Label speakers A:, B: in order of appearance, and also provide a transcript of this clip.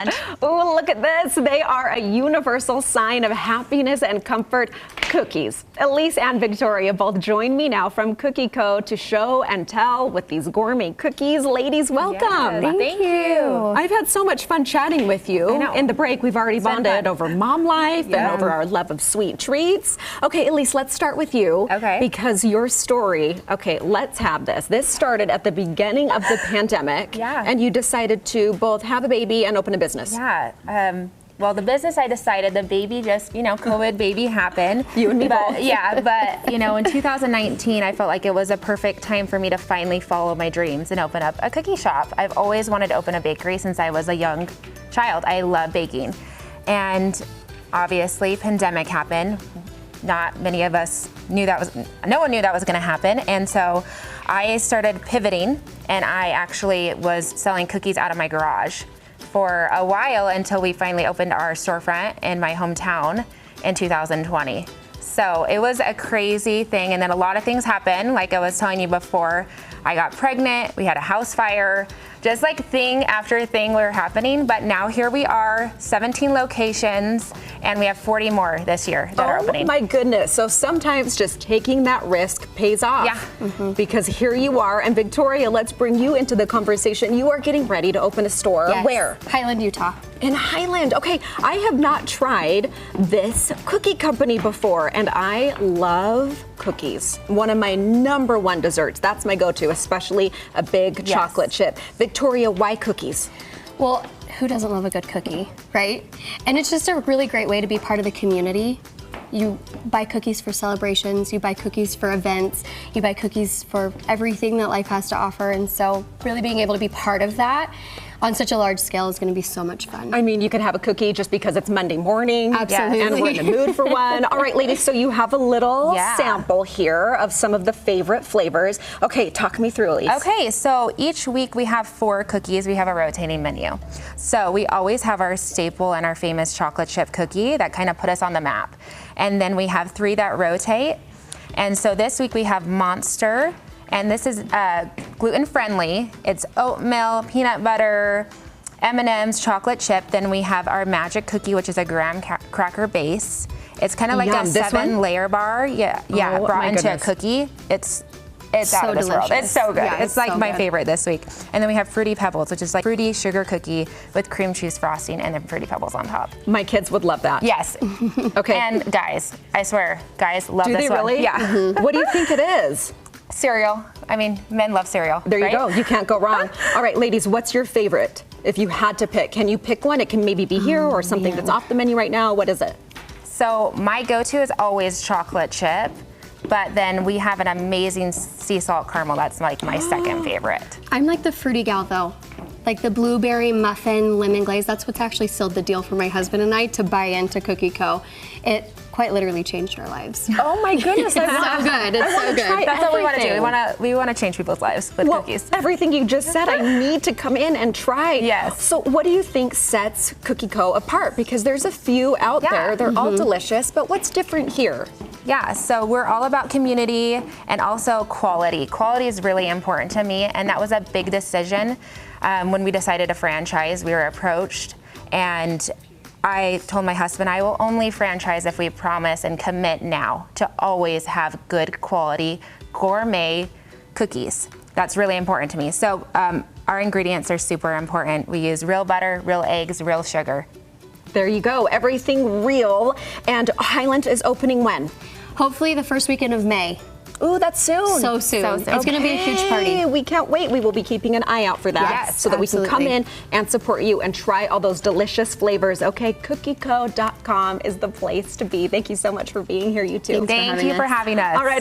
A: Oh, look at this. They are a universal sign of happiness and comfort. Cookies. Elise and Victoria both join me now from Cookie Co. to show and tell with these gourmet cookies. Ladies, welcome.
B: Yes, thank you.
A: I've had so much fun chatting with you. In the break, we've already bonded over mom life and over our love of sweet treats. Okay, Elise, let's start with you.
B: Okay.
A: Because your story, let's have this. This started at the beginning of the pandemic.
B: Yeah.
A: And you decided to both have a baby and open a business.
B: Yeah. Well, the business I decided, the baby just, COVID baby happened.
A: You and me both.
B: Yeah, but, in 2019, I felt like it was a perfect time for me to finally follow my dreams and open up a cookie shop. I've always wanted to open a bakery since I was a young child. I love baking. And obviously, pandemic happened. Not many of us knew no one knew that was going to happen. And so I started pivoting, and I actually was selling cookies out of my garage for a while until we finally opened our storefront in my hometown in 2020. So it was a crazy thing, and then a lot of things happened. Like I was telling you before, I got pregnant, we had a house fire, just like thing after thing were happening. But now here we are, 17 locations, and we have 40 more this year that are opening.
A: Oh my goodness. So sometimes just taking that risk pays off.
B: Yeah.
A: Because here you are. And Victoria, let's bring you into the conversation. You are getting ready to open a store.
C: Yes.
A: Where?
C: Highland, Utah.
A: In Highland. Okay, I have not tried this cookie company before, and I love cookies. One of my #1 desserts. That's my go-to, especially a big chocolate chip. Victoria, why cookies?
C: Well, who doesn't love a good cookie, right? And it's just a really great way to be part of the community. You buy cookies for celebrations, you buy cookies for events, you buy cookies for everything that life has to offer. And so really being able to be part of that on such a large scale is going to be so much fun.
A: I mean, you can have a cookie just because it's Monday morning.
C: Absolutely.
A: And we're in the mood for one. All right, ladies, so you have a little sample here of some of the favorite flavors. Okay, talk me through, Elise.
B: Okay, so each week we have 4 cookies. We have a rotating menu. So we always have our staple and our famous chocolate chip cookie that kind of put us on the map. And then we have 3 that rotate. And so this week we have Monster. And this is gluten-friendly. It's oatmeal, peanut butter, M&M's, chocolate chip. Then we have our magic cookie, which is a graham cracker base. It's kind of like a 7-layer bar. Brought into a cookie. It's out of this world. It's so good.
C: Yeah,
B: it's like my favorite this week. And then we have Fruity Pebbles, which is like fruity sugar cookie with cream cheese frosting and then Fruity Pebbles on top.
A: My kids would love that.
B: Yes.
A: Okay.
B: And guys, I swear, guys love this one.
A: Do they really?
B: Yeah.
A: What do you think it is?
B: Cereal. I mean, men love cereal.
A: There you go. You can't go wrong. All right, ladies, what's your favorite? If you had to pick, can you pick one? It can maybe be here or something that's off the menu right now. What is it?
B: So my go-to is always chocolate chip, but then we have an amazing sea salt caramel. That's like my second favorite.
C: I'm like the fruity gal though. Like the blueberry muffin lemon glaze. That's what's actually sealed the deal for my husband and I to buy into Cookie Co. It quite literally changed our lives.
A: Oh my goodness.
C: It's so good. It's so good.
B: That's what we want to do. We want to change people's lives with cookies.
A: Everything you just said, I need to come in and try.
B: Yes.
A: So what do you think sets Cookie Co. apart? Because there's a few out there. They're all delicious, but what's different here?
B: Yeah, so we're all about community and also quality. Quality is really important to me, and that was a big decision when we decided to franchise. We were approached, and I told my husband I will only franchise if we promise and commit now to always have good quality gourmet cookies. That's really important to me. So our ingredients are super important. We use real butter, real eggs, real sugar.
A: There you go. Everything real. And Highland is opening when?
C: Hopefully the first weekend of May.
A: Ooh, that's soon.
C: So soon. It's going to be a huge party.
A: We can't wait. We will be keeping an eye out for that so that we can come in and support you and try all those delicious flavors. Okay, cookieco.com is the place to be. Thank you so much for being here, you two.
B: Thank you for having us.
A: All right.